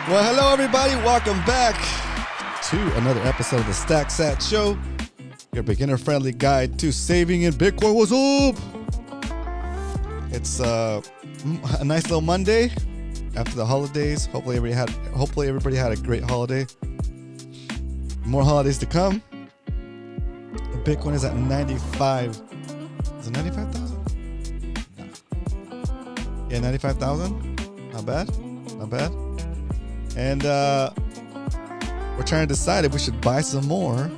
Well, hello, everybody. Welcome back to another episode of the Stack Sat Show, your beginner-friendly guide to saving in Bitcoin. What's up? It's a nice little Monday after the holidays. Hopefully, everybody had a great holiday. More holidays to come. Bitcoin is at 95. Is it 95,000? No. Yeah, 95,000. Not bad. Not bad. And we're trying to decide if we should buy some more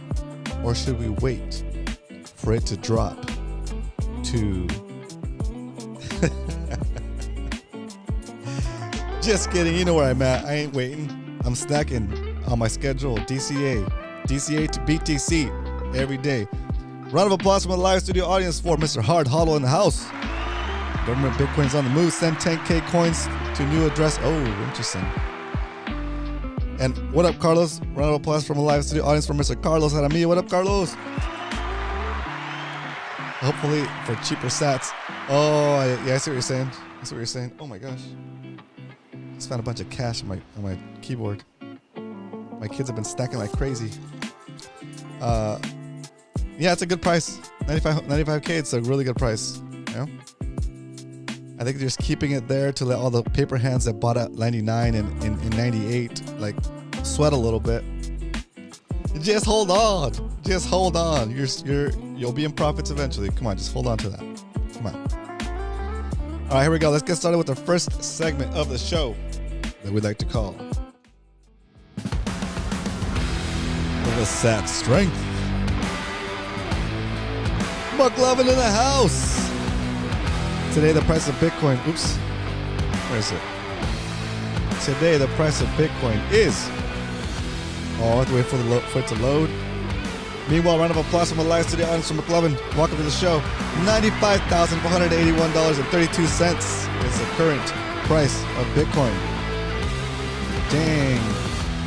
or should we wait for it to drop to... Just kidding. You know where I'm at. I ain't waiting. I'm stacking on my schedule. DCA to BTC every day. Round of applause from the live studio audience for Mr. Hard Hollow in the house. Government Bitcoin's on the move. Send 10K coins to new address. Oh, interesting. And what up, Carlos? Round of applause from a live studio audience for Mr. Carlos Jaramillo. What up, Carlos? Hopefully for cheaper sats. Oh, yeah, I see what you're saying. I see what you're saying. Oh my gosh. Just found a bunch of cash on my keyboard. My kids have been stacking like crazy. Yeah, it's a good price. 95K, it's a really good price. You know? I think they're just keeping it there to let all the paper hands that bought at 99 and in 98 like sweat a little bit. Just hold on. Just hold on. You'll be in profits eventually. Come on, just hold on to that. Come on. All right, here we go. Let's get started with the first segment of the show that we'd like to call the Sat Strength. McLovin in the house. Today, the price of Bitcoin, where is it? Today, the price of Bitcoin is, I have to wait for it to load. Meanwhile, round of applause from a live studio audience from McLovin. Welcome to the show. $95,481.32 is the current price of Bitcoin. Dang.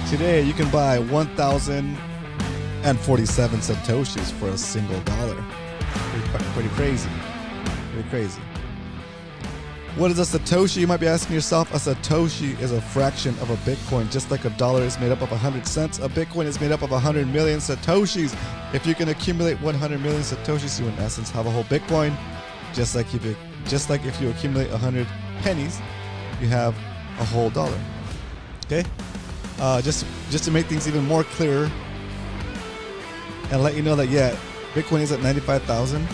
Today, you can buy 1,047 Satoshis for a single dollar. Pretty crazy. Pretty crazy. What is a Satoshi? You might be asking yourself. A Satoshi is a fraction of a Bitcoin. Just like a dollar is made up of 100 cents, a Bitcoin is made up of 100 million Satoshis. If you can accumulate 100 million Satoshis, you in essence have a whole Bitcoin. Just like if you accumulate 100 pennies, you have a whole dollar. Okay? Just to make things even more clearer and let you know that, yeah, Bitcoin is at 95,000.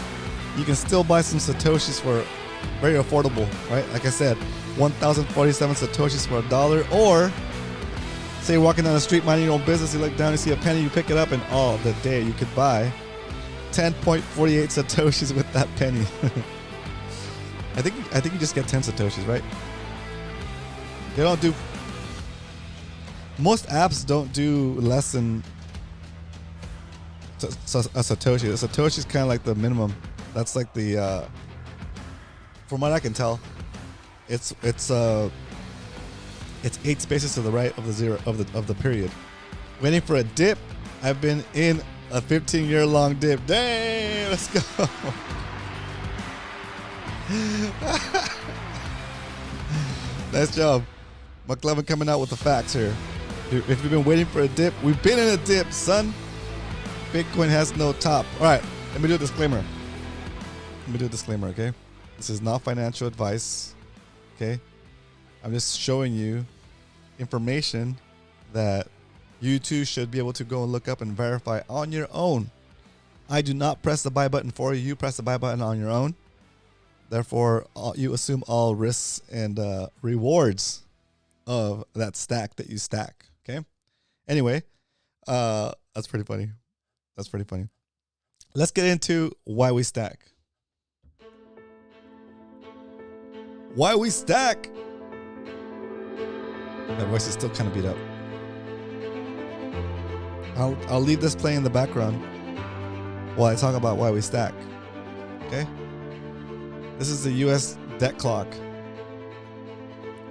You can still buy some Satoshis for very affordable, right? Like I said, 1,047 Satoshis for a dollar. Or say you're walking down the street minding your own business, you look down, you see a penny, you pick it up, and all the day you could buy 10.48 Satoshis with that penny. I think you just get 10 Satoshis, right? They don't do... Most apps don't do less than a Satoshi. A Satoshi is kind of like the minimum. That's like the... from what I can tell, it's 8 spaces to the right of the zero of the period. Waiting for a dip. I've been in a 15-year-long dip. Dang, let's go. Nice job, McLevin, coming out with the facts here. If you've been waiting for a dip, we've been in a dip, son. Bitcoin has no top. All right, let me do a disclaimer. Okay? This is not financial advice, okay? I'm just showing you information that you too should be able to go and look up and verify on your own. I do not press the buy button for you. You press the buy button on your own. Therefore, you assume all risks and rewards of that stack that you stack, okay? Anyway, that's pretty funny. Let's get into why we stack. Why we stack? My voice is still kind of beat up. I'll leave this playing in the background while I talk about why we stack. Okay? This is the US debt clock.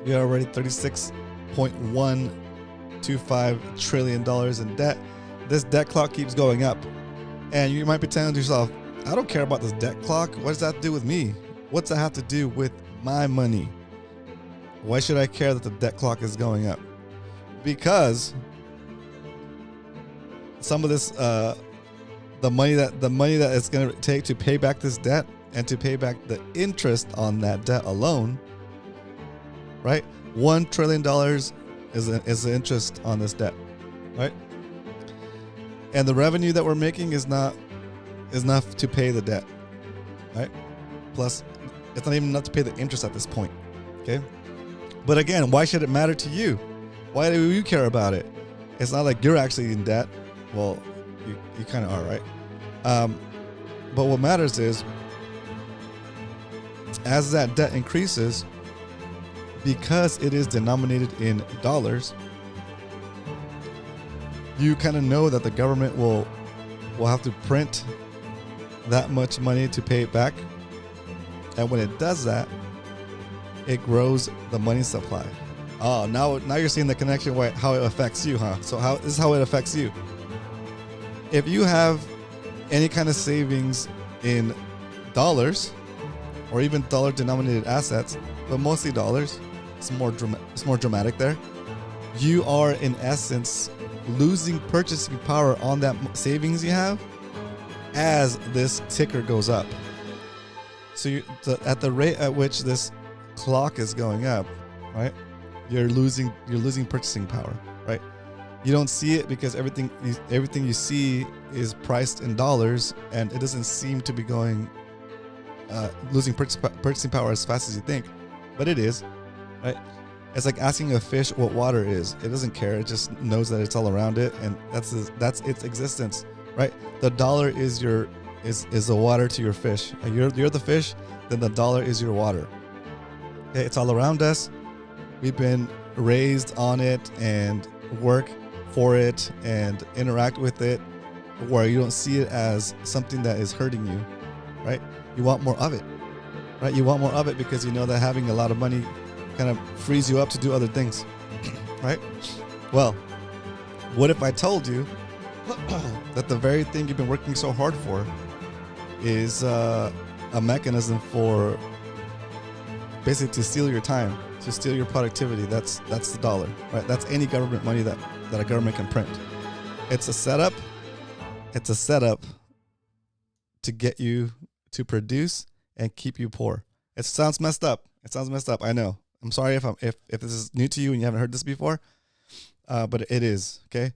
We are already $36.125 trillion in debt. This debt clock keeps going up. And you might be telling yourself, I don't care about this debt clock. What does that have to do with me? What's that have to do with my money? Why should I care that the debt clock is going up? because some of this, the money that it's going to take to pay back this debt and to pay back the interest on that debt alone, right? $1 trillion is the interest on this debt, right? And the revenue that we're making is not enough to pay the debt, right? Plus, it's not even enough to pay the interest at this point, okay? But again, why should it matter to you? Why do you care about it? It's not like you're actually in debt. Well, you kind of are, right? But what matters is, as that debt increases, because it is denominated in dollars, you kind of know that the government will have to print that much money to pay it back. And when it does that, it grows the money supply. Oh, now you're seeing the connection, how it affects you, huh? So this is how it affects you. If you have any kind of savings in dollars or even dollar denominated assets, but mostly dollars, it's more dramatic there. You are in essence losing purchasing power on that savings you have as this ticker goes up. So at the rate at which this clock is going up, right? You're losing purchasing power, right? You don't see it because everything you see is priced in dollars, and it doesn't seem to be going losing purchasing power as fast as you think, but it is, right? It's like asking a fish what water is. It doesn't care. It just knows that it's all around it, and that's its existence, right? The dollar is the water to your fish. You're the fish, then the dollar is your water. Okay, it's all around us. We've been raised on it and work for it and interact with it, where you don't see it as something that is hurting you, right? You want more of it, right? You want more of it because you know that having a lot of money kind of frees you up to do other things, right? Well, what if I told you that the very thing you've been working so hard for is a mechanism for basically to steal your time, to steal your productivity? That's the dollar, right? That's any government money that a government can print. It's a setup to get you to produce and keep you poor. It sounds messed up. I know. I'm sorry if this is new to you and you haven't heard this before, but it is, okay?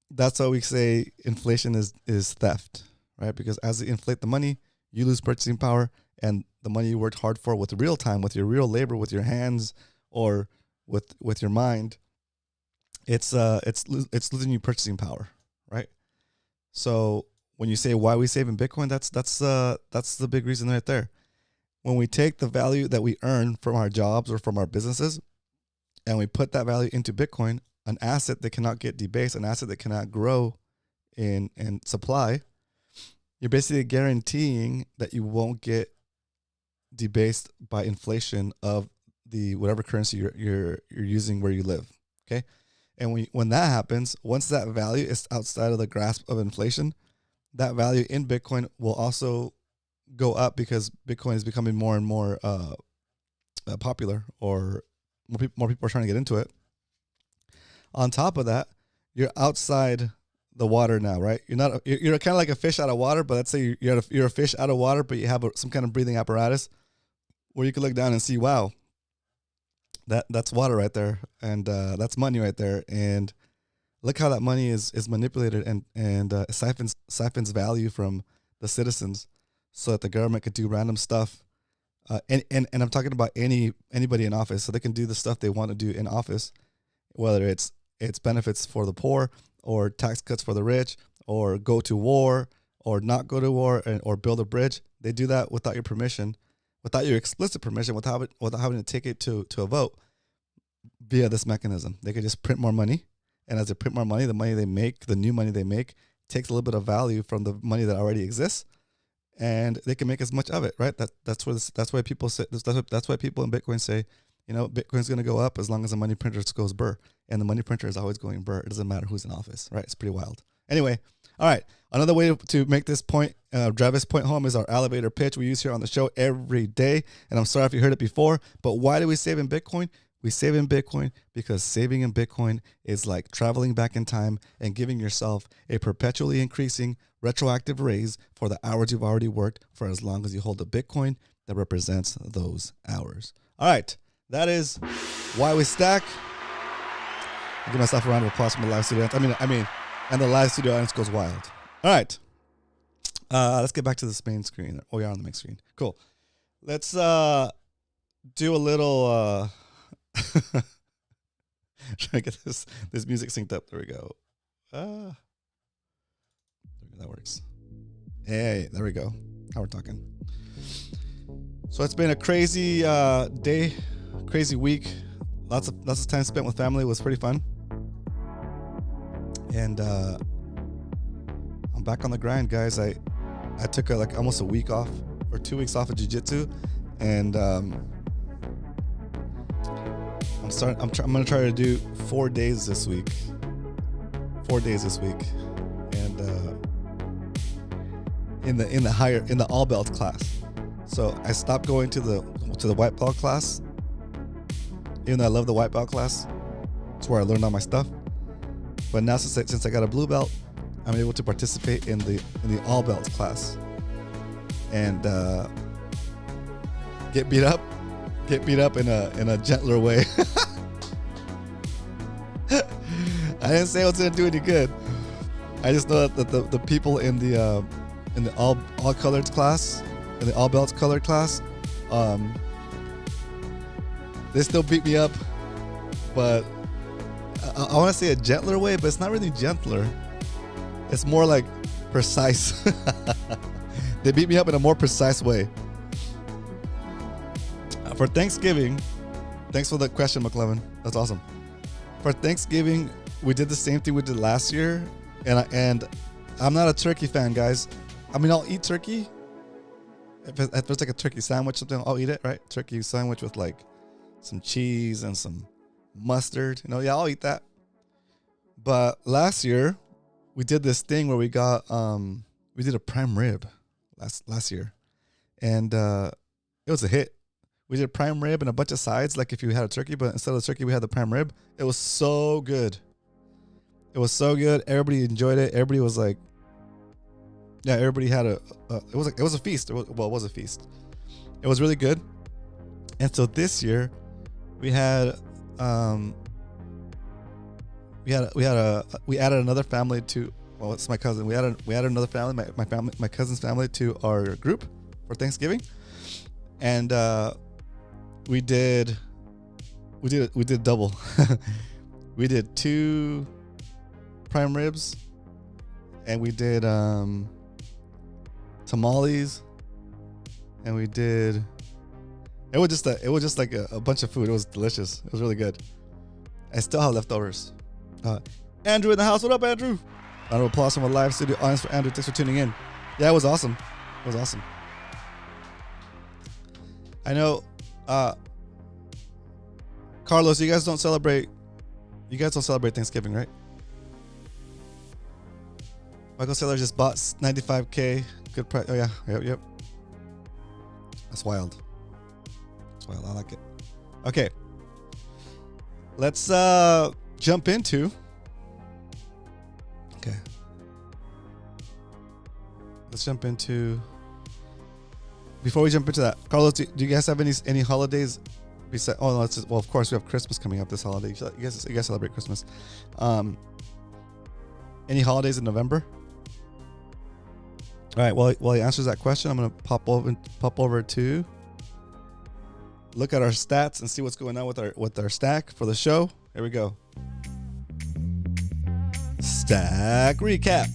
That's why we say inflation is theft, right? Because as you inflate the money, you lose purchasing power, and the money you worked hard for with real time, with your real labor, with your hands, or with your mind, it's losing you purchasing power, right? So when you say why we save in Bitcoin, that's the big reason right there. When we take the value that we earn from our jobs or from our businesses, and we put that value into Bitcoin, an asset that cannot get debased, an asset that cannot grow in supply, you're basically guaranteeing that you won't get debased by inflation of the whatever currency you're using where you live. Okay, and when that happens, once that value is outside of the grasp of inflation, that value in Bitcoin will also go up because Bitcoin is becoming more and more popular, or more people are trying to get into it. On top of that, you're outside the water now, right? You're kind of like a fish out of water, but let's say you're a fish out of water, but you have some kind of breathing apparatus where you can look down and see, wow, that's water right there, and that's money right there, and look how that money is manipulated and siphons value from the citizens, so that the government could do random stuff. And I'm talking about anybody in office, so they can do the stuff they want to do in office, whether it's benefits for the poor, or tax cuts for the rich, or go to war, or not go to war, or build a bridge. They do that without your permission, without your explicit permission, without having to take it to a vote via this mechanism. They can just print more money, and as they print more money, the money they make, the new money they make, takes a little bit of value from the money that already exists, and they can make as much of it, right? That's why people say, that's why people in Bitcoin say, Bitcoin's going to go up as long as the money printer goes burr, and the money printer is always going burr. It doesn't matter who's in office, right? It's pretty wild. Anyway, all right. Another way to make this point, drive this point home, is our elevator pitch we use here on the show every day. And I'm sorry if you heard it before, but why do we save in Bitcoin? We save in Bitcoin because saving in Bitcoin is like traveling back in time and giving yourself a perpetually increasing retroactive raise for the hours you've already worked for as long as you hold a Bitcoin that represents those hours. All right, that is why we stack. I'll give myself a round of applause from the live studio. I mean, and the live studio audience goes wild. All right, let's get back to this main screen. Oh, we are on the main screen. Cool. Let's do a little. Trying to get this music synced up. There we go. That works. Hey, there we go. Now we're talking. So it's been a crazy day, crazy week. Lots of time spent with family. It was pretty fun. And I'm back on the grind, guys. I took almost a week off or 2 weeks off of jiu-jitsu, and I'm gonna try to do 4 days this week. 4 days this week, and in the all belt class. So I stopped going to the white belt class, even though I love the white belt class. It's where I learned all my stuff. But now since I got a blue belt, I'm able to participate in the all belts class and get beat up in a gentler way. I didn't say I was gonna do any good. I just know that the people in the all colors class, in the all belts colored class, they still beat me up, but I want to say a gentler way, but it's not really gentler. It's more like precise. They beat me up in a more precise way. For Thanksgiving, thanks for the question, McLevin. That's awesome. For Thanksgiving, we did the same thing we did last year, and I'm not a turkey fan, guys. I mean, I'll eat turkey. If it's like a turkey sandwich, something, I'll eat it, right? Turkey sandwich with like some cheese and some mustard. Yeah, I'll eat that. But last year, we did this thing where we got we did a prime rib last year, and it was a hit. We did prime rib and a bunch of sides, like if you had a turkey, but instead of the turkey, we had the prime rib. It was so good. It was so good. Everybody enjoyed it. Everybody was like, yeah, everybody had it was a feast. It was a feast. It was really good. And so this year, we added another family to. Well, it's my cousin. We added another family, my cousin's family, to our group for Thanksgiving, and we did double. We did 2 prime ribs, and we did tamales, and we did. It was just like a bunch of food. It was delicious. It was really good. I still have leftovers. Andrew in the house. What up, Andrew? Round of applause from a live studio audience for Andrew. Thanks for tuning in. Yeah, it was awesome. It was awesome. I know, Carlos, you guys don't celebrate Thanksgiving, right? Michael Saylor just bought 95K. Good price. Oh yeah, yep. That's wild. I like it. Okay. Let's jump into. Okay. Let's jump into. Before we jump into that, Carlos, do you guys have any holidays? Besides, oh no, well, of course we have Christmas coming up this holiday. You guys celebrate Christmas. Any holidays in November? All right. While he answers that question, I'm gonna pop over to look at our stats and see what's going on with our stack for the show. Here we go. Stack recap.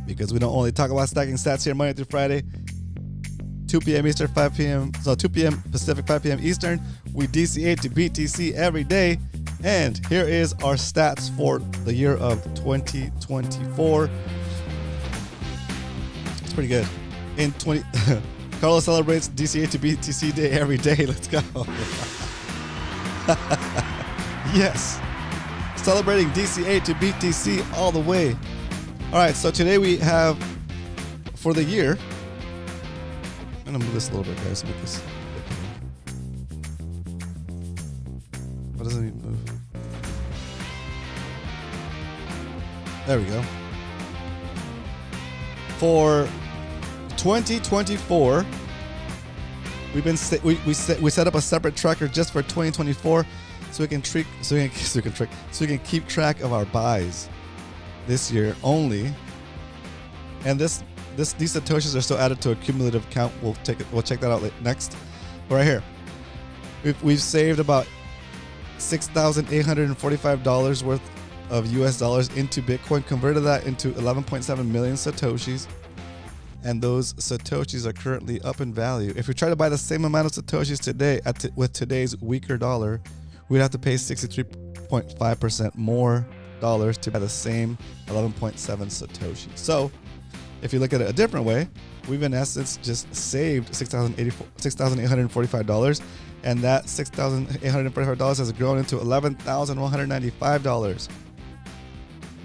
Because we don't only talk about stacking stats here Monday through Friday, 2 p.m. Eastern, 5 p.m. So 2 p.m. Pacific, 5 p.m. Eastern. We DCA to BTC every day. And here is our stats for the year of 2024. It's pretty good. In 20, Carlos celebrates DCA to BTC day every day. Let's go. Yes. Celebrating DCA to BTC all the way. All right, so today we have, for the year, I'm going to move this a little bit, guys. Make this. What doesn't even move? There we go. For 2024, we set up a separate tracker just for 2024, so we can keep track of our buys this year only. And these satoshis are still added to a cumulative count. We'll check that out next. But right here, we've saved about $6,845 worth of US dollars into Bitcoin, converted that into 11.7 million satoshis, and those satoshis are currently up in value. If we try to buy the same amount of satoshis today with today's weaker dollar, we'd have to pay 63.5% more dollars to buy the same 11.7 satoshis. So if you look at it a different way, we've in essence just saved $6,845, and that $6,845 has grown into $11,195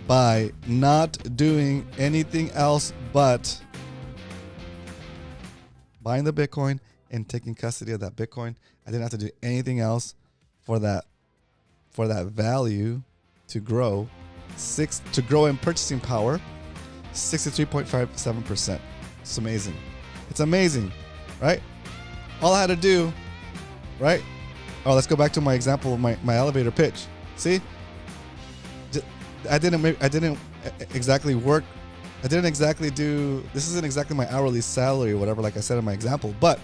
by not doing anything else but buying the Bitcoin and taking custody of that Bitcoin. I didn't have to do anything else for that value to grow in purchasing power, 63.57%. It's amazing. It's amazing, right? All I had to do, right? Oh, let's go back to my example of my elevator pitch. See? I didn't exactly work. I didn't exactly do, this isn't exactly my hourly salary or whatever, like I said in my example, but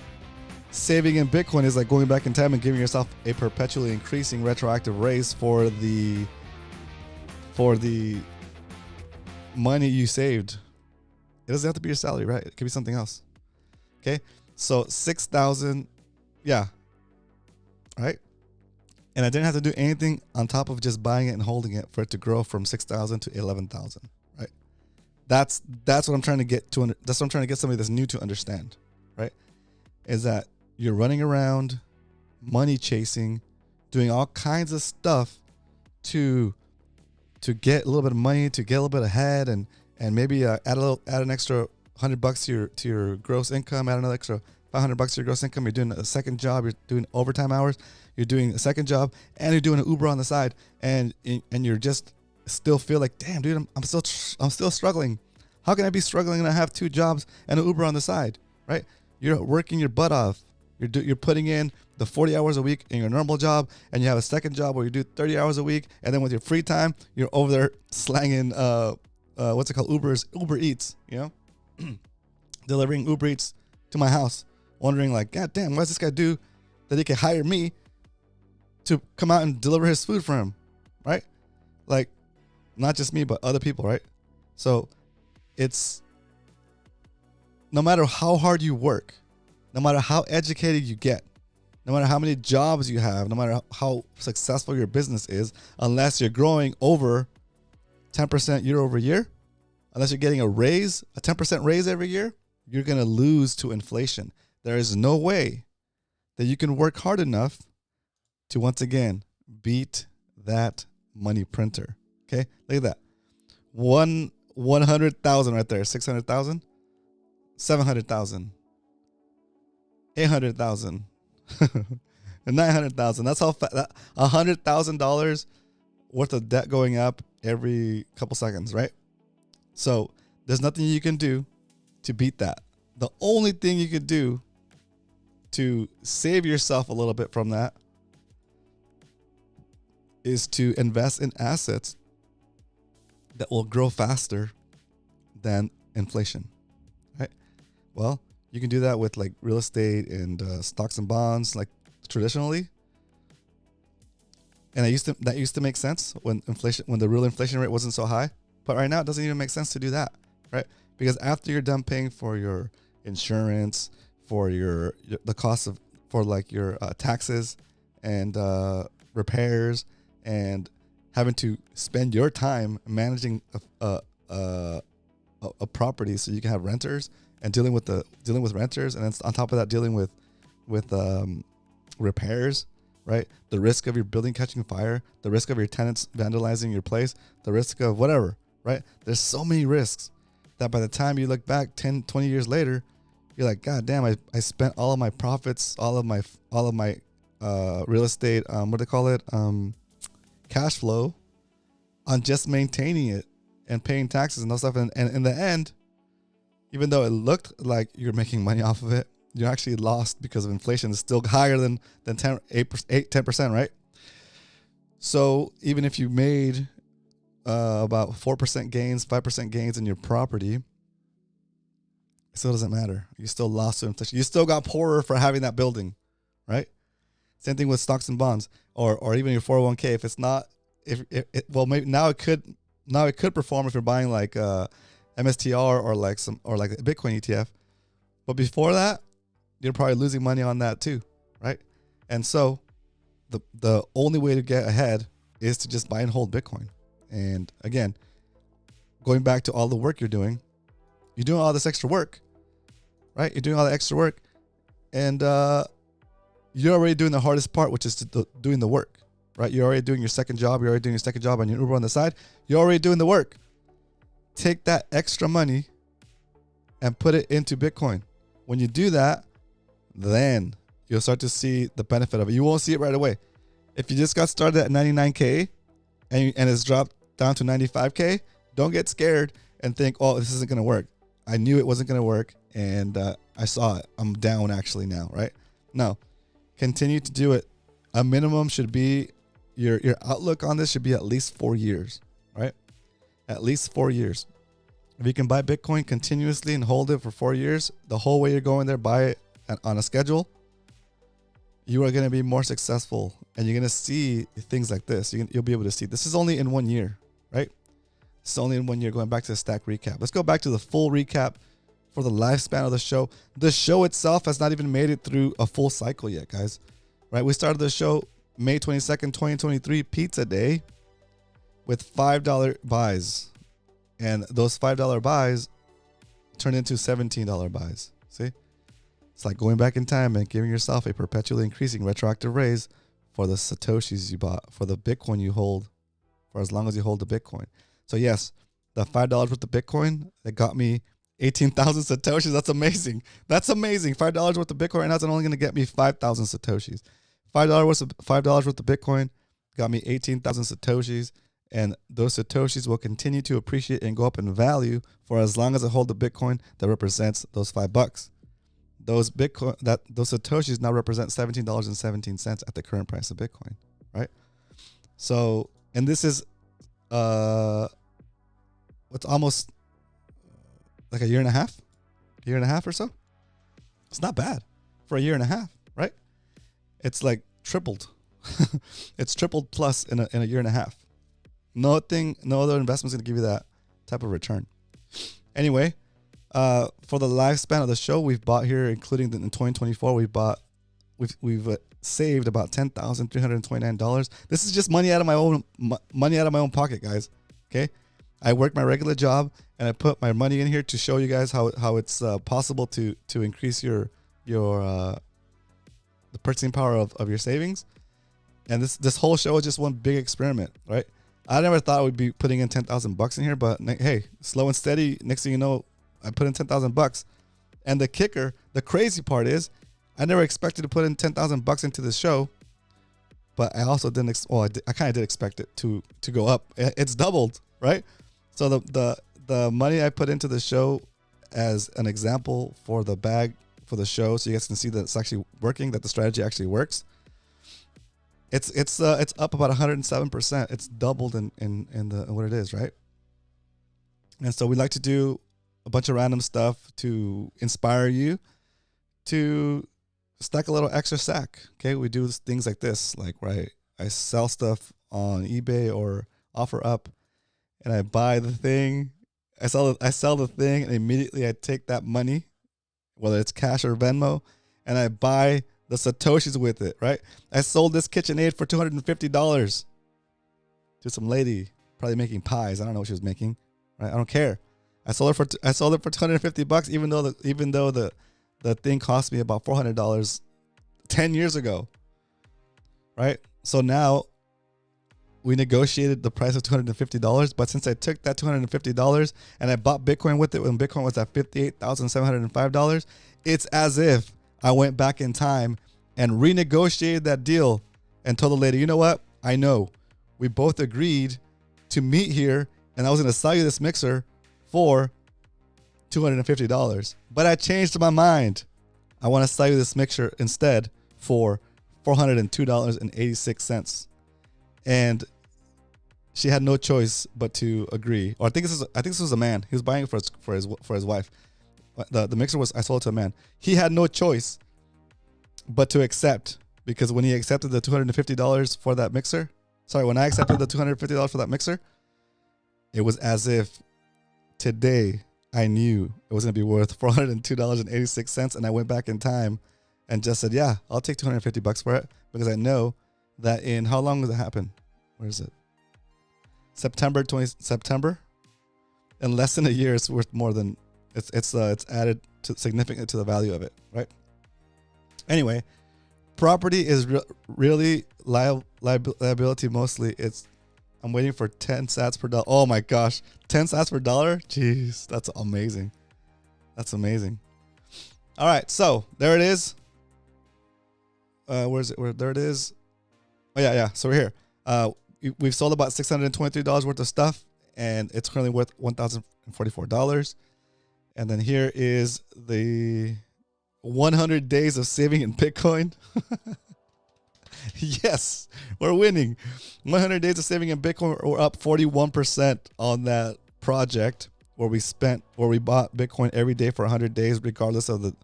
saving in Bitcoin is like going back in time and giving yourself a perpetually increasing retroactive raise for the money you saved. It doesn't have to be your salary, right? It could be something else. Okay. So 6,000. Yeah. Right. And I didn't have to do anything on top of just buying it and holding it for it to grow from 6,000 to 11,000. Right. That's what I'm trying to get to. That's what I'm trying to get somebody that's new to understand. Right. Is that you're running around money chasing, doing all kinds of stuff to get a little bit of money, to get a little bit ahead, and maybe add an extra $100 to your gross income, add another extra $500 to your gross income. You're doing a second job, you're doing overtime hours, you're doing a second job, and you're doing an Uber on the side, and you're just still feel like, damn, dude, I'm still struggling. How can I be struggling and I have two jobs and an Uber on the side, right? You're working your butt off. You're putting in the 40 hours a week in your normal job, and you have a second job where you do 30 hours a week, and then with your free time, you're over there slanging what's it called? Uber Eats, you know? Delivering Uber Eats to my house, wondering like, God damn, what does this guy do that he can hire me to come out and deliver his food for him, right? Like, not just me, but other people, right? So it's, no matter how hard you work, no matter how educated you get, no matter how many jobs you have, no matter how successful your business is, unless you're growing over 10% year over year, unless you're getting a raise, a 10% raise every year, you're going to lose to inflation. There is no way that you can work hard enough to, once again, beat that money printer. Okay? Look at that. 100,000 right there. 600,000, 700,000, 800,000, 900,000. That's how $100,000 worth of debt going up every couple seconds, right? So there's nothing you can do to beat that. The only thing you could do to save yourself a little bit from that is to invest in assets that will grow faster than inflation, right? Well, you can do that with like real estate and stocks and bonds, like traditionally. And that used to make sense when the real inflation rate wasn't so high. But right now, it doesn't even make sense to do that, right? Because after you're done paying for your insurance, for the cost of your taxes and repairs, and having to spend your time managing a property so you can have renters, and dealing with renters, and then on top of that dealing with repairs, right? The risk of your building catching fire, the risk of your tenants vandalizing your place, the risk of whatever, right? There's so many risks that by the time you look back 10, 20 years later, you're like, God damn, I spent all of my profits, all of my real estate, what do they call it? Cash flow on just maintaining it and paying taxes and all stuff. And in the end, even though it looked like you're making money off of it, you actually lost because of inflation. It's still higher than 10%, right? So even if you made about 4% gains, 5% gains in your property, it still doesn't matter. You still lost to inflation. You still got poorer for having that building, right? Same thing with stocks and bonds, or even your 401k. If it's not, well, maybe now it could perform if you're buying like MSTR or like a Bitcoin ETF. But before that, you're probably losing money on that too, right? And so the only way to get ahead is to just buy and hold Bitcoin. And again, going back to all the work you're doing all this extra work, right? You're doing all the extra work, and you're already doing the hardest part, which is doing the work, right? You're already doing your second job. You're already doing your second job on your Uber on the side. You're already doing the work. Take that extra money and put it into Bitcoin. When you do that, then you'll start to see the benefit of it. You won't see it right away. If you just got started at 99K and it's dropped down to 95K, don't get scared and think, oh, this isn't going to work. I knew it wasn't going to work, and I saw it. I'm down actually now, right? No. Continue to do it. A minimum should be, your outlook on this should be at least 4 years, right? At least 4 years. If you can buy Bitcoin continuously and hold it for 4 years, the whole way you're going there, buy it on a schedule, you are going to be more successful, and you're going to see things like this. You'll be able to see. This is only in 1 year, right? It's only in 1 year. Going back to the stack recap. Let's go back to the full recap for the lifespan of the show. The show itself has not even made it through a full cycle yet, guys. Right? We started the show May 22nd, 2023, pizza day, with $5 buys. And those $5 buys turned into $17 buys. See? It's like going back in time and giving yourself a perpetually increasing retroactive raise for the Satoshis you bought, for the Bitcoin you hold, for as long as you hold the Bitcoin. So yes, the $5 worth of Bitcoin that got me 18,000 Satoshis. That's amazing. That's amazing. $5 worth of Bitcoin right now is only going to get me 5,000 Satoshis. $5 worth of Bitcoin got me 18,000 Satoshis. And those Satoshis will continue to appreciate and go up in value for as long as I hold the Bitcoin that represents those $5. Those Satoshis now represent $17.17 at the current price of Bitcoin, right? So, and this is what's almost like a year and a half or so. It's not bad for a year and a half, right? It's like tripled. It's tripled plus in a year and a half. No other investment's gonna give you that type of return. Anyway, for the lifespan of the show, we've bought here, including in 2024, we've saved about $10,329. This is just money out of my own pocket, guys. Okay, I work my regular job and I put my money in here to show you guys how it's possible to increase your the purchasing power of your savings. And this whole show is just one big experiment, right? I never thought we'd be putting in $10,000 in here, but hey, slow and steady. Next thing you know, I put in $10,000. And the kicker, the crazy part is, I never expected to put in $10,000 into the show, but I also didn't. I kind of did expect it to go up. It's doubled, right? So the money I put into the show as an example for the bag for the show, so you guys can see that it's actually working, that the strategy actually works. It's up about 107%. It's doubled in what it is, right? And so we like to do a bunch of random stuff to inspire you to stack a little extra stack. Okay, we do things like this, like right, I sell stuff on eBay or OfferUp, and I buy the thing. I sell the thing, and immediately I take that money, whether it's cash or Venmo, and I buy the Satoshis with it, right? I sold this KitchenAid for $250 to some lady, probably making pies. I don't know what she was making, right? I don't care. I sold it for $250, even though the thing cost me about $400 10 years ago, right? So now we negotiated the price of $250, but since I took that $250 and I bought Bitcoin with it when Bitcoin was at $58,705, it's as if I went back in time and renegotiated that deal and told the lady, you know what? I know. We both agreed to meet here, and I was going to sell you this mixer for $250. But I changed my mind. I want to sell you this mixer instead for $402.86. And she had no choice but to agree. Or I think this was a man. He was buying it for his wife. The mixer was, I sold it to a man. He had no choice but to accept, because when he accepted the $250 for that mixer, when I accepted the $250 for that mixer, it was as if today I knew it was going to be worth $402.86, and I went back in time and just said, yeah, I'll take $250 for it, because I know that in, how long does it happen? Where is it? September. In less than a year, it's worth more than, it's added to significantly to the value of it, right? Anyway, property is really liability mostly. I'm waiting for 10 sats per dollar. Oh my gosh, 10 sats per dollar? Jeez, that's amazing. That's amazing. All right, so there it is. Where is it? There it is. Oh yeah. So we're here. We've sold about $623 worth of stuff, and it's currently worth $1,044. And then here is the 100 days of saving in Bitcoin. Yes, we're winning. 100 days of saving in Bitcoin. We're up 41% on that project where we bought Bitcoin every day for 100 days, regardless of the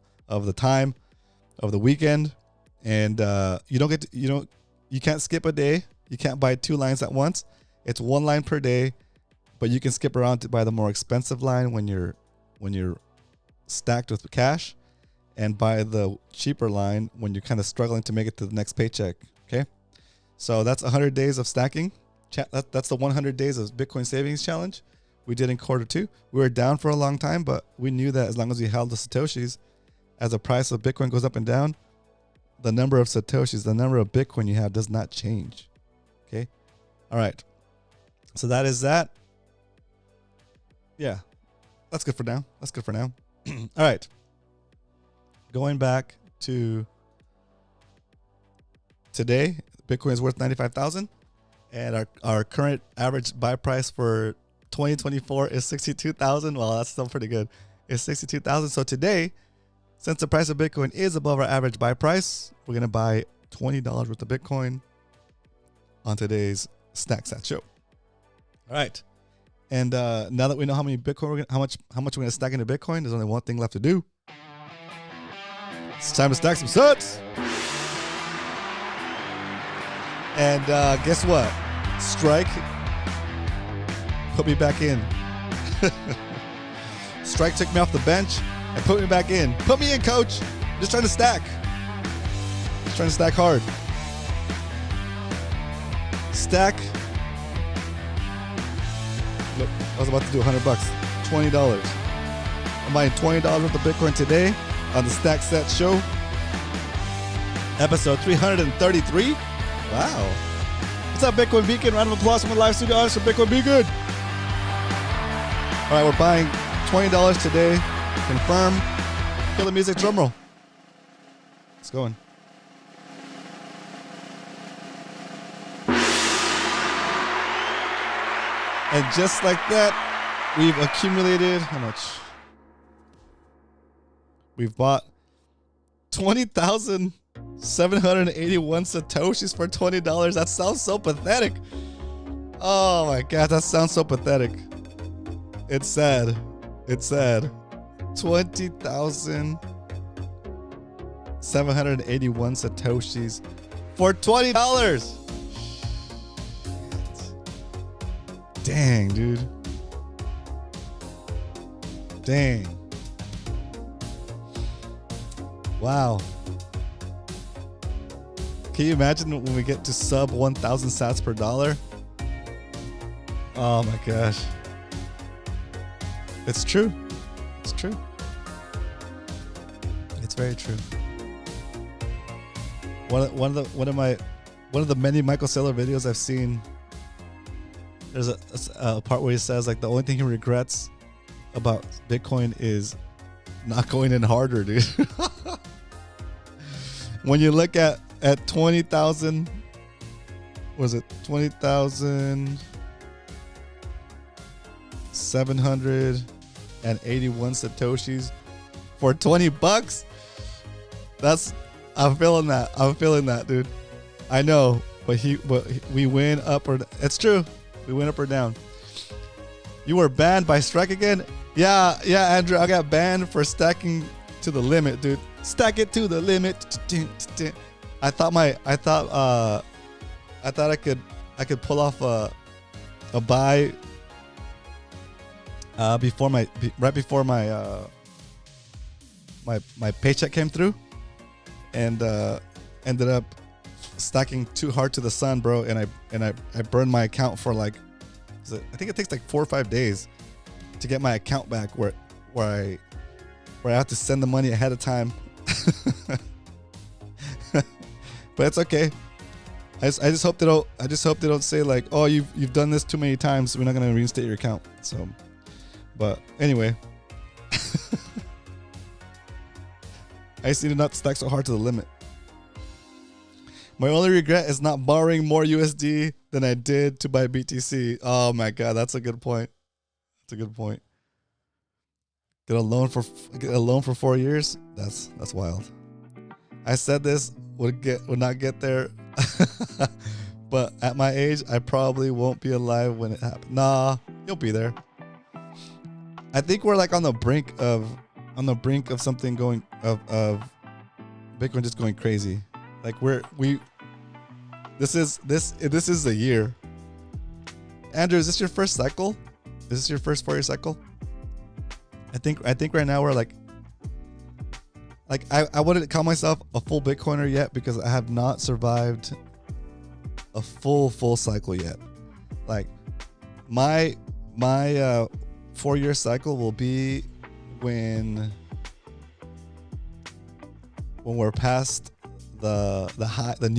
time of the weekend. And you can't skip a day. You can't buy 2 lines at once. It's 1 line per day, but you can skip around to buy the more expensive line when you're stacked with cash, and buy the cheaper line when you're kind of struggling to make it to the next paycheck. Okay, so that's 100 days of stacking. That's the 100 days of Bitcoin savings challenge we did in Q2. We were down for a long time, but we knew that as long as we held the Satoshis, as the price of Bitcoin goes up and down, the number of Satoshis, the number of Bitcoin you have does not change. Okay. All right. So that is that. Yeah. That's good for now. All right. Going back to today, Bitcoin is worth 95,000, and our current average buy price for 2024 is 62,000. Well, that's still pretty good. It's 62,000. So today, since the price of Bitcoin is above our average buy price, we're going to buy $20 worth of Bitcoin on today's StackSat show. All right. And now that we know how many Bitcoin, how much we're going to stack into Bitcoin, there's only one thing left to do. It's time to stack some sats. And guess what? Strike put me back in. Strike took me off the bench and put me back in. Put me in, coach. I'm just trying to stack. Just trying to stack hard. Stack. Look, I was about to do $100. $20. I'm buying $20 worth of Bitcoin today on the StackSat show. Episode 333. Wow. What's up, Bitcoin Beacon? Round of applause from the live studio audience for Bitcoin Beacon. All right, we're buying $20 today. Confirm. Kill the music, drum roll. It's going. And just like that, we've accumulated how much? We've bought 20,781 Satoshis for $20. That sounds so pathetic. Oh my God, that sounds so pathetic. It's sad. It's sad. 20,781 Satoshis for $20. Dang, dude. Dang. Wow. Can you imagine when we get to sub 1,000 sats per dollar? Oh my gosh. It's true. It's true. It's very true. One of the many Michael Saylor videos I've seen, there's a part where he says like the only thing he regrets about Bitcoin is not going in harder, dude. when you look at 20,000, was it 20,781 satoshis for $20? I'm feeling that, dude. I know, but we win up or it's true. We went up or down. You were banned by Strike again? Yeah, Andrew, I got banned for stacking to the limit, dude. Stack it to the limit. I thought I could pull off a buy right before my my paycheck came through, and ended up stacking too hard to the sun, bro. And I burned my account for like, I think it takes like 4 or 5 days to get my account back where I have to send the money ahead of time. But it's okay. I just hope they don't say like, oh, you've done this too many times, we're not gonna reinstate your account. So, but anyway, I just need to not stack so hard to the limit. My only regret is not borrowing more USD than I did to buy BTC. Oh my god, that's a good point. That's a good point. Get a loan for 4 years. That's wild. I said this would not get there, but at my age, I probably won't be alive when it happens. Nah, you'll be there. I think we're like on the brink of something going of Bitcoin just going crazy. Like this is the year. Andrew, is this your first cycle? Is this your first 4-year cycle? I think right now we're like I wouldn't call myself a full Bitcoiner yet because I have not survived a full cycle yet. Like my 4-year cycle will be when we're past the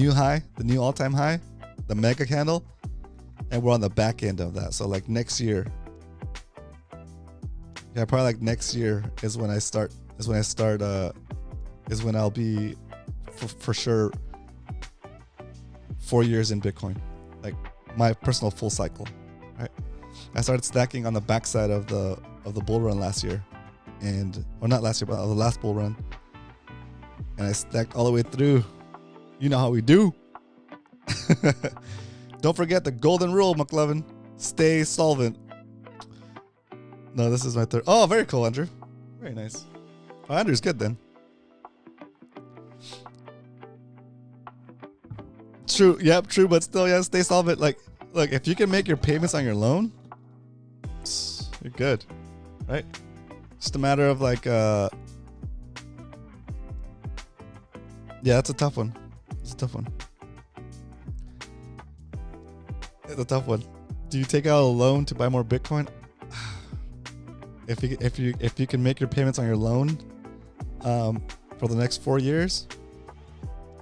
new all-time high, the mega candle, and we're on the back end of that. So like next year. Yeah, probably like next year is when I'll be for sure 4 years in Bitcoin, like my personal full cycle. Right, I started stacking on the backside of the bull run last year, or not last year, but the last bull run, and I stacked all the way through. You know how we do. Don't forget the golden rule, McLovin. Stay solvent. No, this is my third. Oh, very cool, Andrew. Very nice. Oh, Andrew's good then. True. Yep, true, but still, yeah, stay solvent. Like, look, if you can make your payments on your loan, you're good, right? Just a matter of like, yeah, that's a tough one. It's a tough one. It's a tough one. Do you take out a loan to buy more Bitcoin? If you can make your payments on your loan, for the next 4 years,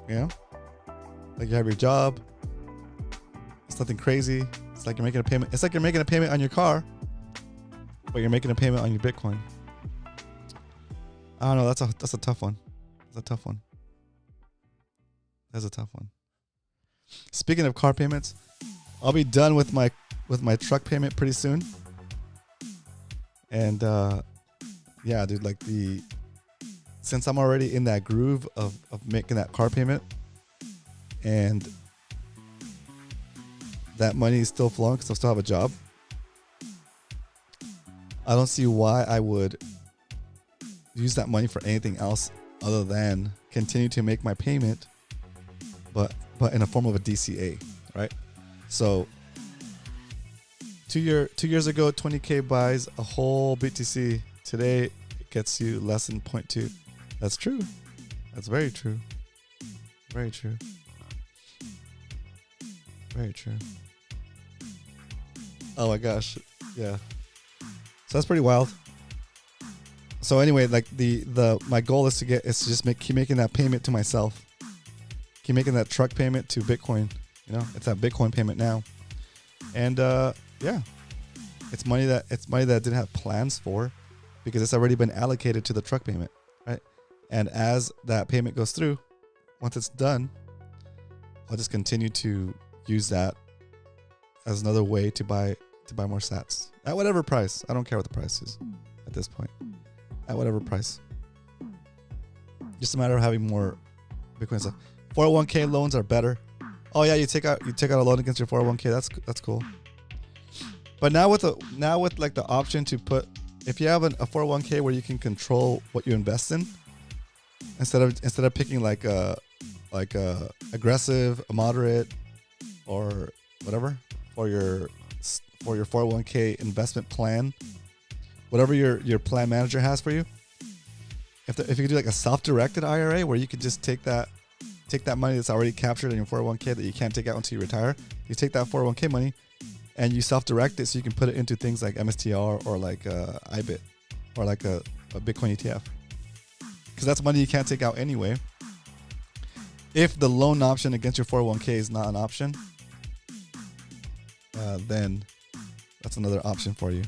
you know, like you have your job, it's nothing crazy. It's like you're making a payment. It's like you're making a payment on your car, but you're making a payment on your Bitcoin. I don't know. That's a tough one. That's a tough one. That's a tough one. Speaking of car payments, I'll be done with my truck payment pretty soon. And yeah, dude, like since I'm already in that groove of making that car payment, and that money is still flowing because I still have a job, I don't see why I would use that money for anything else other than continue to make my payment, but in a form of a DCA, right? So 2 years ago, 20K buys a whole BTC. Today, it gets you less than 0.2. That's true. That's very true. Very true. Very true. Oh my gosh. Yeah. So that's pretty wild. So anyway, like my goal is to just keep making that payment to myself. Keep making that truck payment to Bitcoin. You know, it's that Bitcoin payment now. And yeah, it's money that I didn't have plans for because it's already been allocated to the truck payment, right? And as that payment goes through, once it's done, I'll just continue to use that as another way to buy more sats at whatever price. I don't care what the price is at this point. At whatever price. Just a matter of having more Bitcoin stuff. 401k loans are better. Oh yeah, you take out a loan against your 401k. That's cool. But now with like the option to put, if you have a 401k where you can control what you invest in, instead of picking like a aggressive, a moderate, or whatever for your 401k investment plan, whatever your plan manager has for you. If you could do like a self-directed IRA where you could just take that money that's already captured in your 401k that you can't take out until you retire, you take that 401k money and you self-direct it so you can put it into things like MSTR or like IBIT or like a Bitcoin ETF. Because that's money you can't take out anyway. If the loan option against your 401k is not an option, then that's another option for you.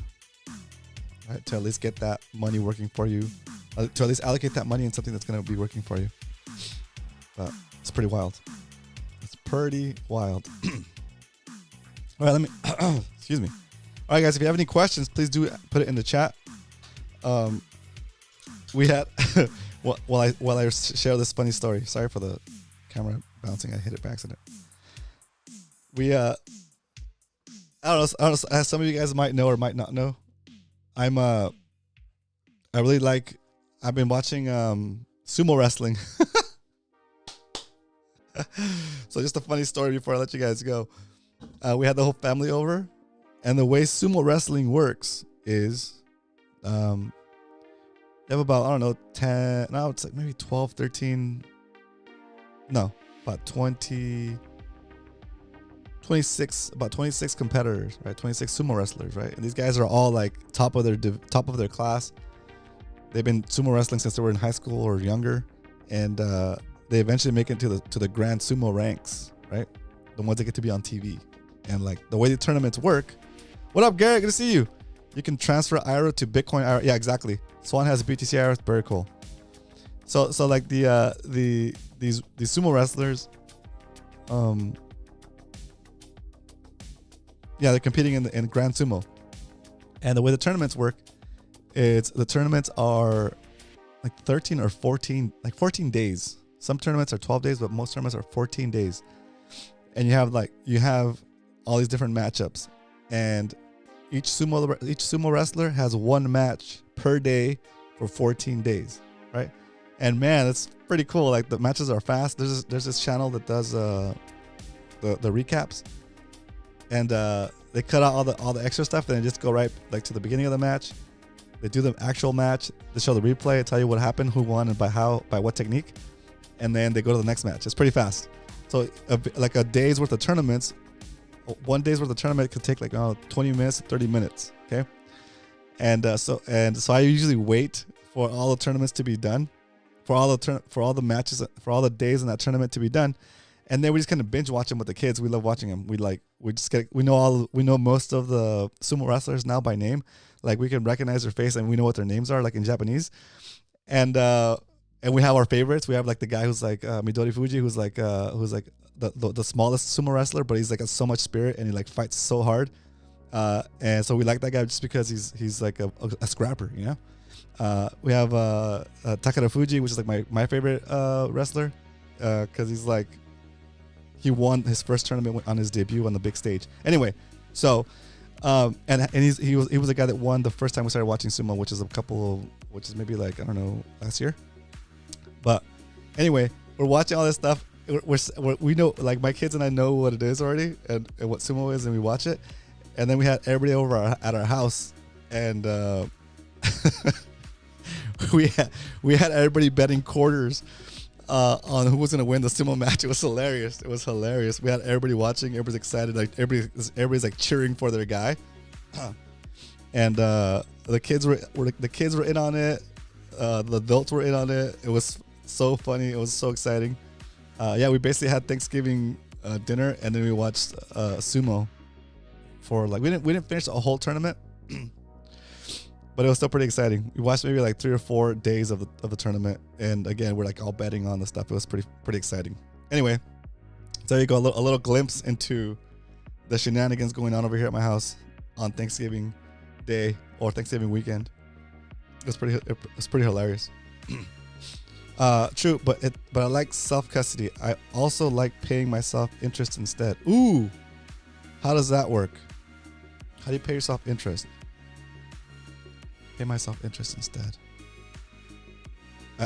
Right, to at least get that money working for you. To at least allocate that money in something that's going to be working for you. But it's pretty wild. It's pretty wild. All right, let me, excuse me. All right, guys, if you have any questions, please do put it in the chat. We had, while I share this funny story, sorry for the camera bouncing, I hit it by accident. I don't know, as some of you guys might know or might not know, I've been watching sumo wrestling. So just a funny story before I let you guys go. We had the whole family over, and the way sumo wrestling works is you have about, I don't know, 10, no, it's like maybe 12, 13, no, about 20, 26, about 26 competitors, right? 26 sumo wrestlers, right? And these guys are all like top of their class. They've been sumo wrestling since they were in high school or younger, and they eventually make it to the grand sumo ranks, right? The ones that get to be on TV. And like the way the tournaments work. What up, Garrett? Good to see you. You can transfer IRA to Bitcoin IRA. Yeah, exactly. Swan has a BTC IRA. Very cool. So like these sumo wrestlers, yeah, they're competing in Grand Sumo. And the way the tournaments work, the tournaments are like 13 or 14, like 14 days. Some tournaments are 12 days, but most tournaments are 14 days. And you have all these different matchups, and each sumo wrestler has one match per day for 14 days, right? And man, that's pretty cool. Like the matches are fast. There's this channel that does the recaps, and they cut out all the extra stuff and then just go right like to the beginning of the match. They do the actual match. They show the replay, tell you what happened, who won, and by what technique, and then they go to the next match. It's pretty fast. So like a day's worth of tournaments, one day's worth of tournament could take like 20 minutes, 30 minutes. Okay. And so I usually wait for all the tournaments to be done, for all the matches, for all the days in that tournament to be done. And then we just kind of binge watch them with the kids. We love watching them. We know most of the sumo wrestlers now by name. Like we can recognize their face and we know what their names are, like in Japanese. And we have our favorites. We have like the guy who's like Midori Fuji, who's like the smallest sumo wrestler, but he's like got so much spirit and he like fights so hard. And so we like that guy just because he's like a scrapper, you know. We have Takara Fuji, which is like my favorite wrestler, because he's like, he won his first tournament on his debut on the big stage. Anyway, so and he was the guy that won the first time we started watching sumo, which is maybe like, I don't know, last year. But anyway, we're watching all this stuff. We know, like my kids and I know what it is already and what sumo is, and we watch it. And then we had everybody over at our house, and we had everybody betting quarters on who was going to win the sumo match. It was hilarious. We had everybody watching. Everybody's excited. Like everybody's like cheering for their guy. And the kids were in on it. The adults were in on it. It was so funny. It was so exciting. Yeah, we basically had Thanksgiving dinner, and then we watched sumo for like, we didn't finish a whole tournament, But it was still pretty exciting. We watched maybe like 3 or 4 days of the tournament, and again, we're like all betting on the stuff. It was pretty exciting. Anyway, so there you go, a little glimpse into the shenanigans going on over here at my house on Thanksgiving Day or Thanksgiving weekend. It's pretty hilarious. True, but I like self-custody. I also like paying myself interest instead. Ooh, how does that work? How do you pay yourself interest? Pay myself interest instead.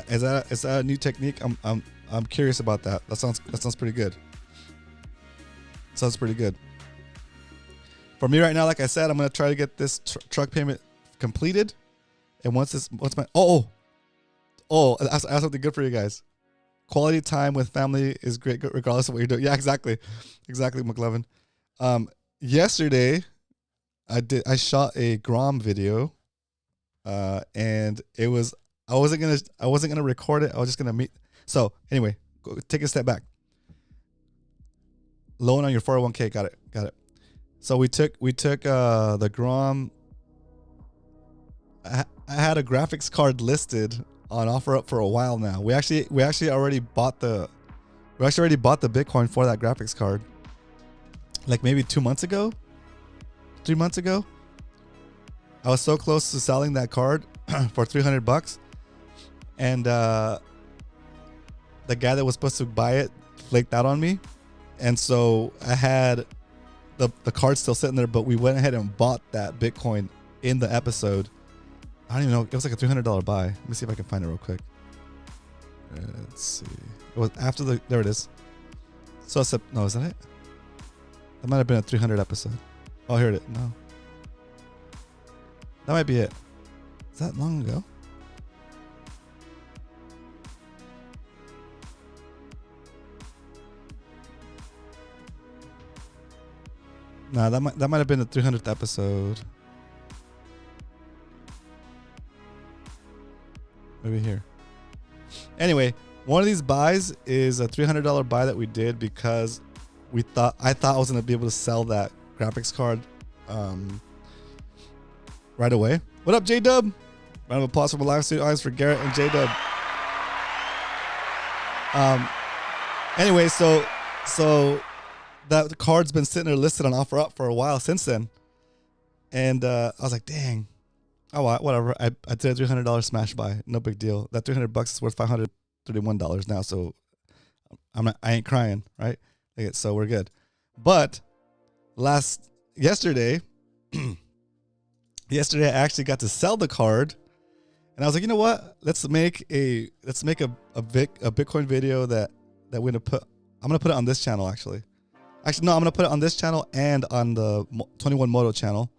Is that a new technique? I'm curious about that. That sounds pretty good. Sounds pretty good. For me right now, like I said, I'm gonna try to get this truck payment completed. And once my I have something good for you guys. Quality time with family is great regardless of what you're doing. Yeah, exactly, McLevin. Yesterday, I shot a Grom video, and it was I wasn't gonna record it. I was just gonna meet. So anyway, take a step back. Loan on your 401k. Got it. So we took the Grom. I had a graphics card listed on OfferUp for a while now. We actually already bought the Bitcoin for that graphics card. Like maybe 2 months ago, 3 months ago. I was so close to selling that card for $300, and the guy that was supposed to buy it flaked out on me, and so I had the card still sitting there. But we went ahead and bought that Bitcoin in the episode. I don't even know. It was like a $300 buy. Let me see if I can find it real quick. Let's see. It was after there it is. So no, is that it? That might have been a 300 episode. Oh, here it is. No. That might be it. Is that long ago? Nah, that might have been the 300th episode. Maybe here. Anyway, one of these buys is a $300 buy that we did because I thought I was gonna be able to sell that graphics card right away. What up, J-Dub? Round of applause from a live studio audience for Garrett and J-Dub. Anyway, so that card's been sitting there listed on OfferUp for a while since then, and I was like, dang. Oh, whatever. I did a $300 smash buy. No big deal. That $300 is worth $531 now, so I ain't crying, right? So we're good. But yesterday, I actually got to sell the card, and I was like, you know what? Let's make a Bitcoin video that we're gonna put. I'm gonna put it on this channel actually. No, I'm gonna put it on this channel and on the 21 Moto channel.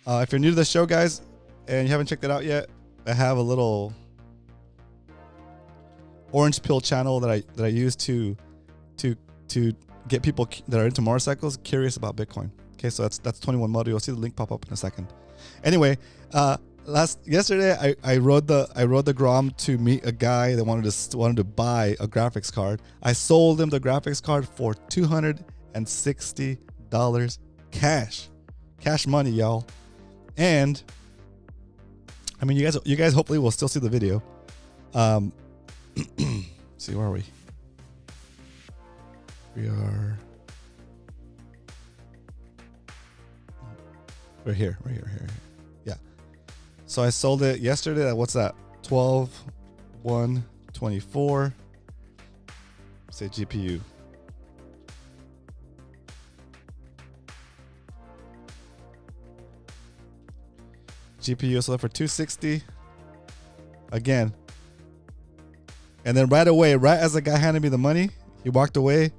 If you're new to the show, guys, and you haven't checked it out yet, I have a little orange pill channel that I use to get people that are into motorcycles curious about Bitcoin. Okay, so that's 21 Moto. You'll see the link pop up in a second. Anyway, yesterday I rode the Grom to meet a guy that wanted to buy a graphics card. I sold him the graphics card for $260 cash money, y'all. And I mean, you guys hopefully will still see the video. See, where are we? We are right here. Yeah. So I sold it yesterday at, what's that? 12/1/24. Say GPU. GPU sold it for $260 again. And then right away, right as the guy handed me the money, he walked away.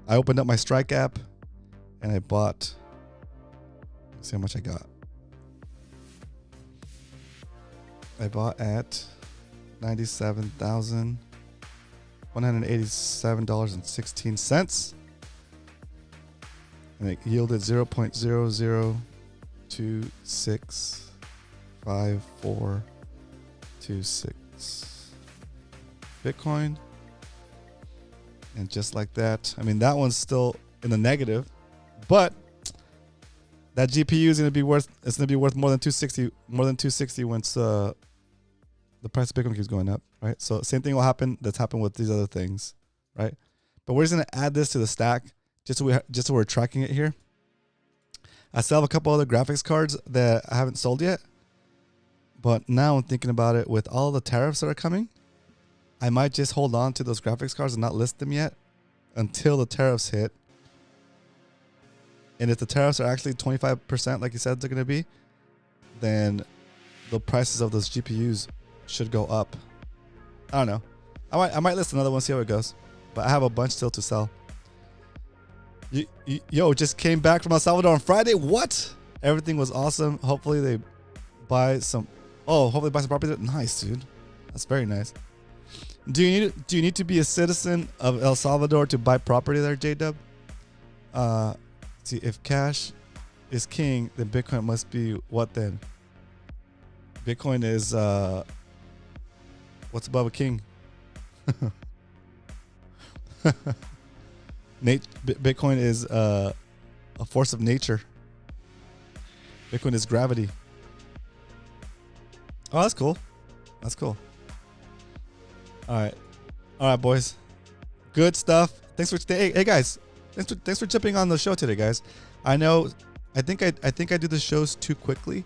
I opened up my Strike app and I bought. Let's see how much I got. I bought at $97,187.16. And it yielded 0.00265426 Bitcoin. And just like that, I mean, that one's still in the negative, but That GPU is gonna be worth. It's gonna be worth more than 260. More than 260 once the price of Bitcoin keeps going up, right? So same thing will happen. That's happened with these other things, right? But we're just gonna add this to the stack just so we're tracking it here. I still have a couple other graphics cards that I haven't sold yet, but now I'm thinking about it with all the tariffs that are coming. I might just hold on to those graphics cards and not list them yet until the tariffs hit. And if the tariffs are actually 25%, like you said they're going to be, then the prices of those GPUs should go up. I don't know. I might list another one, see how it goes. But I have a bunch still to sell. Yo, just came back from El Salvador on Friday. What? Everything was awesome. Hopefully they buy some. Oh, hopefully buy some property. Nice, dude. That's very nice. Do you need to be a citizen of El Salvador to buy property there, J-Dub? See, if cash is king, then Bitcoin must be what then? Bitcoin is what's above a king? Bitcoin is a force of nature. Bitcoin is gravity. Oh, that's cool. That's cool. All right, boys. Good stuff. Thanks for hey guys. Thanks for jumping on the show today, guys. I know, I think I do the shows too quickly,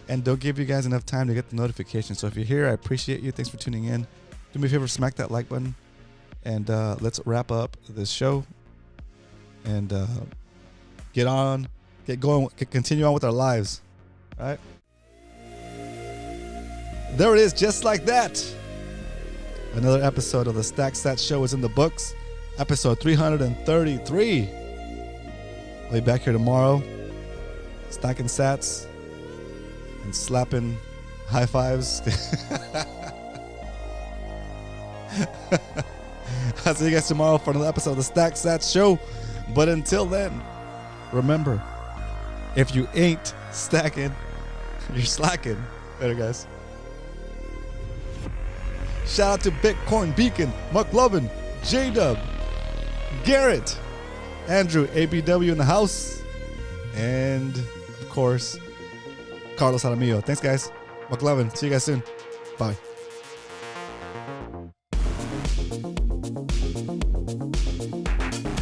and don't give you guys enough time to get the notification. So if you're here, I appreciate you. Thanks for tuning in. Do me a favor, smack that like button, and let's wrap up this show and get going, continue on with our lives. All right. There it is, just like that. Another episode of the Stack Sats Show is in the books. Episode 333. I'll be back here tomorrow, stacking sats and slapping high fives. I'll see you guys tomorrow for another episode of the Stack Sats Show. But until then, remember, if you ain't stacking, you're slacking. Later, guys. Shout out to Bitcoin Beacon, McLovin, J-Dub, Garrett, Andrew, ABW in the house, and of course, Carlos Aramillo. Thanks, guys. McLovin, see you guys soon. Bye.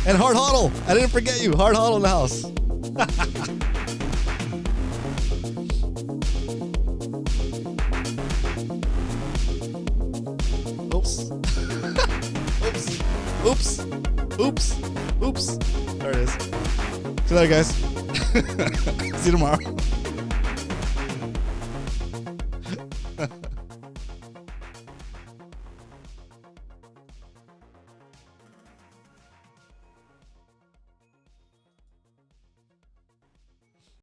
And Hard Hodl. I didn't forget you. Hard Hodl in the house. Oops. There it is. See you later, guys. See you tomorrow.